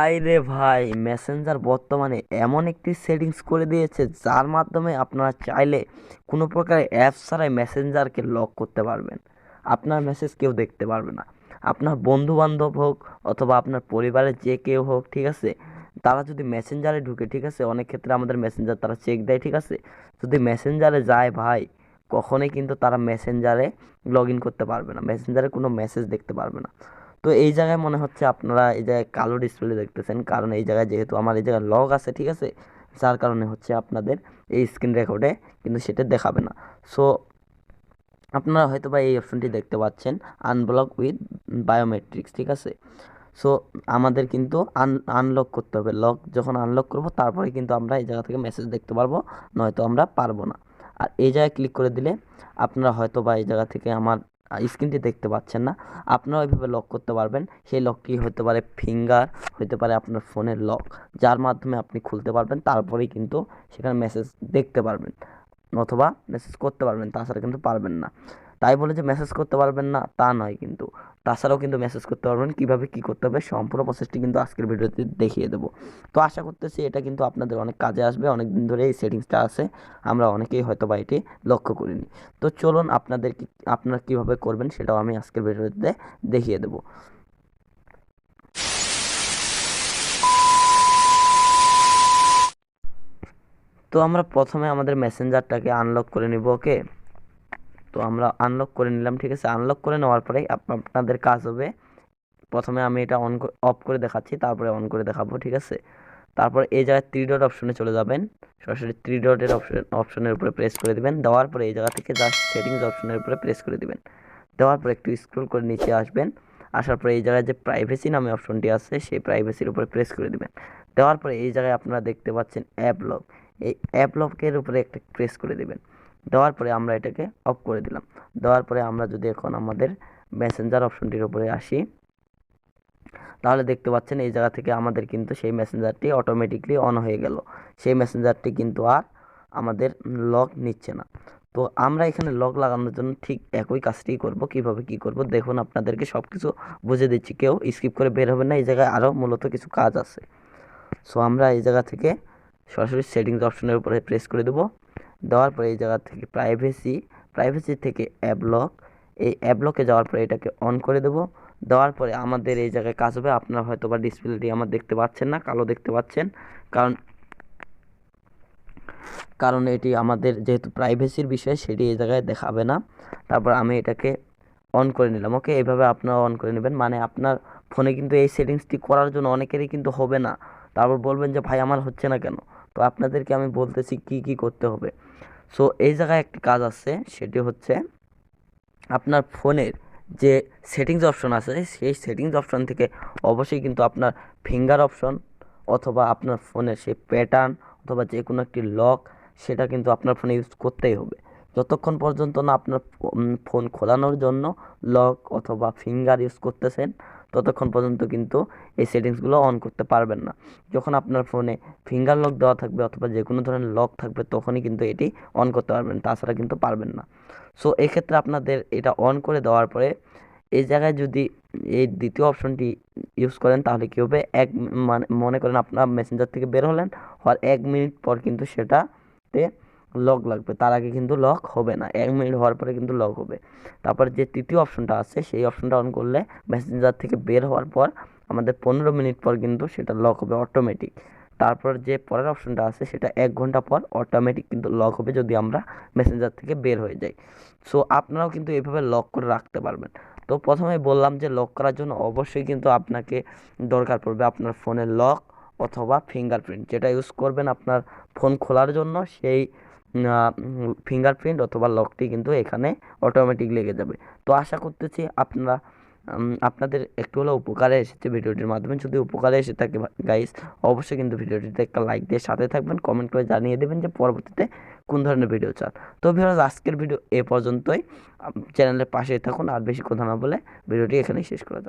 রে ভাই, মেসেঞ্জার বর্তমানে এমন একটি সেটিংস করে দিয়েছে যার মাধ্যমে আপনারা চাইলে কোনো প্রকার অ্যাপস ছাড়াই মেসেঞ্জারকে লক করতে পারবেন। আপনার মেসেজ কেউ দেখতে পারবে না। আপনার বন্ধু বান্ধব হোক অথবা আপনার পরিবারের যে কেউ হোক, ঠিক আছে, তারা যদি মেসেঞ্জারে ঢুকে, ঠিক আছে, অনেক ক্ষেত্রে আমাদের মেসেঞ্জার তারা চেক দেয়, ঠিক আছে, যদি মেসেঞ্জারে যায় ভাই, কখনোই কিন্তু তারা মেসেঞ্জারে লগ ইন করতে পারবে না, মেসেঞ্জারে কোনো মেসেজ দেখতে পারবে না। তো এই জায়গায় মনে হচ্ছে আপনারা এই জায়গায় কালো ডিসপ্লে দেখতেছেন, কারণ এই জায়গায় যেহেতু আমার এই জায়গায় লগ আছে, ঠিক আছে, যার কারণে হচ্ছে আপনাদের এই স্ক্রিন রেকর্ডে কিন্তু সেটা দেখাবে না। সো আপনারা হয়তো বা এই অপশনটি দেখতে পাচ্ছেন, আনব্লক উইথ বায়োমেট্রিক্স, ঠিক আছে। সো আমাদের কিন্তু আনলক করতে হবে, লক যখন আনলক করব তারপরে কিন্তু আমরা এই জায়গা থেকে মেসেজ দেখতে পারবো, নয়তো আমরা পারবো না। আর এই জায়গায় ক্লিক করে দিলে আপনারা হয়তো বা এই জায়গা থেকে আমার স্ক্রিনটি দেখতে পাচ্ছেন না, আপনারা ওইভাবে লক করতে পারবেন। সেই লকটি হতে পারে ফিঙ্গার, হতে পারে আপনার ফোনের লক, যার মাধ্যমে আপনি খুলতে পারবেন, তারপরেই কিন্তু সেখানে মেসেজ দেখতে পারবেন অথবা মেসেজ করতে পারবেন, তাছাড়া কিন্তু পারবেন না। তাই বলে যে মেসেজ করতে পারবেন না তা নয়, কিন্তু তাছাড়াও কিন্তু মেসেজ করতে পারবেন। কীভাবে কী করতে হবে সম্পূর্ণ প্রসেসটি কিন্তু আজকের ভিডিওতে দেখিয়ে দেবো। তো আশা করতেছি এটা কিন্তু আপনাদের অনেক কাজে আসবে। অনেক দিন ধরে এই সেটিংসটা আছে, আমরা অনেকেই হয়তো বা এটি লক্ষ্য করিনি। তো চলুন আপনারা কীভাবে করবেন সেটাও আমি আজকের ভিডিওতে দেখিয়ে দেবো। তো আমরা প্রথমে আমাদের মেসেঞ্জারটাকে আনলক করে নিব, ওকে। তো আমরা আনলক করে নিলাম, ঠিক আছে। আনলক করে নেওয়ার পরে আপনাদের কাজ হবে, প্রথমে আমি এটা অফ করে দেখাচ্ছি, তারপরে অন করে দেখাবো, ঠিক আছে। তারপর এই জায়গায় থ্রি ডট অপশনে চলে যাবেন, সরাসরি থ্রি ডটের অপশনের উপরে প্রেস করে দিবেন। দেওয়ার পরে এই জায়গা থেকে জাস্ট সেটিংস অপশনের উপরে প্রেস করে দিবেন। দেওয়ার পরে একটু স্ক্রল করে নিচে আসবেন, আসার পরে এই জায়গায় যে প্রাইভেসি নামে অপশনটি আছে সেই প্রাইভেসির উপরে প্রেস করে দিবেন। দেওয়ার পরে এই জায়গায় আপনারা দেখতে পাচ্ছেন অ্যাপ লক, এই অ্যাপ লকের উপরে একটা প্রেস করে দিবেন। দেওয়ার পরে আমরা এটাকে অফ করে দিলাম। দেওয়ার পরে আমরা যদি এখন আমাদের মেসেঞ্জার অপশনটির উপরে আসি, তাহলে দেখতে পাচ্ছেন এই জায়গা থেকে আমাদের কিন্তু সেই মেসেঞ্জারটি অটোমেটিকলি অন হয়ে গেল। সেই মেসেঞ্জারটি কিন্তু আর আমাদের লক নিচ্ছে না। তো আমরা এখানে লক লাগানোর জন্য ঠিক একই কাজটি করব। কিভাবে কি করব দেখুন, আপনাদেরকে সব কিছু বুঝে দিচ্ছি, কেউ স্কিপ করে বের হবে না, এই জায়গায় আরও মূলত কিছু কাজ আছে। সো আমরা এই জায়গা থেকে সরাসরি সেটিংস অপশনের উপরে প্রেস করে দেবো। দেওয়ার পরে এই জায়গা থেকে প্রাইভেসি থেকে অ্যাপ লক, এই অ্যাপ লকে যাওয়ার পরে এটাকে অন করে দেবো। দেওয়ার পরে আমাদের এই জায়গায় কাজ হবে, আপনারা হয়তো বা ডিসপ্লেটি আমার দেখতে পাচ্ছেন না, কালো দেখতে পাচ্ছেন, কারণ কারণ এটি আমাদের যেহেতু প্রাইভেসির বিষয়, সেটি এই জায়গায় দেখাবে না। তারপর আমি এটাকে অন করে নিলাম, ওকে। এইভাবে আপনারা অন করে নেবেন, মানে আপনার ফোনে কিন্তু এই সেটিংসটি করার জন্য অনেকেরই কিন্তু হবে না। তারপর বলবেন যে ভাই আমার হচ্ছে না কেন। তো আপনাদেরকে আমি বলতেছি কি কি করতে হবে। সো এই জায়গায় একটি কাজ আছে, সেটি হচ্ছে আপনার ফোনের যে সেটিংস অপশন আছে সেই সেটিংস অপশন থেকে অবশ্যই কিন্তু আপনার ফিঙ্গার অপশন অথবা আপনার ফোনের সেই প্যাটার্ন অথবা যে কোনো একটি লক, সেটা কিন্তু আপনার ফোনে ইউজ করতেই হবে। যতক্ষণ পর্যন্ত না আপনার ফোন খোলানোর জন্য লক অথবা ফিঙ্গার ইউজ করতেছেন, ততক্ষণ পর্যন্ত কিন্তু এই সেটিংসগুলো অন করতে পারবেন না। যখন আপনার ফোনে ফিঙ্গার লক দেওয়া থাকবে অথবা যে কোনো ধরনের লক থাকবে, তখনই কিন্তু এটি অন করতে পারবেন, তাছাড়া কিন্তু পারবেন না। সো এক্ষেত্রে আপনাদের এটা অন করে দেওয়ার পরে এই জায়গায় যদি এই দ্বিতীয় অপশনটি ইউজ করেন, তাহলে কী হবে, মানে মনে করেন আপনার মেসেঞ্জার থেকে বের হলেন, হওয়ার 1 মিনিট পর কিন্তু সেটাতে লক লাগবে, তার আগে কিন্তু লক হবে না। 1 মিনিট হওয়ার পরে কিন্তু লক হবে। তারপর যে তৃতীয় অপশনটা আছে সেই অপশনটা অন করলে মেসেঞ্জার থেকে বের হওয়ার পর আমাদের 15 মিনিট পর কিন্তু সেটা লক হবে অটোমেটিক। তারপর যে পরের অপশনটা আছে সেটা 1 ঘন্টা পর অটোমেটিক কিন্তু লক হবে, যদি আমরা মেসেঞ্জার থেকে বের হয়ে যাই। সো আপনারাও কিন্তু এইভাবে লক করে রাখতে পারবেন। তো প্রথমে বললাম যে লক করার জন্য অবশ্যই কিন্তু আপনাকে দরকার পড়বে আপনার ফোনের লক অথবা ফিঙ্গারপ্রিন্ট, যেটা ইউজ করবেন আপনার ফোন খোলার জন্য, সেই ফিঙ্গারপ্রিন্ট অথবা লকটি কিন্তু এখানে অটোমেটিক লেগে যাবে। তো আশা করতেছি আপনাদের একটু হলেও উপকারে এসেছে ভিডিওটির মাধ্যমে। যদি উপকারে এসে থাকে গাইস, অবশ্যই কিন্তু ভিডিওটিতে একটা লাইক দিয়ে সাথে থাকবেন, কমেন্ট করে জানিয়ে দেবেন যে পরবর্তীতে কোন ধরনের ভিডিও চান। তো ভিউয়ার্স, আজকের ভিডিও এ পর্যন্তই। চ্যানেলের পাশেই থাকুন, আর বেশি কথা না বলে ভিডিওটি এখানেই শেষ করে দেব।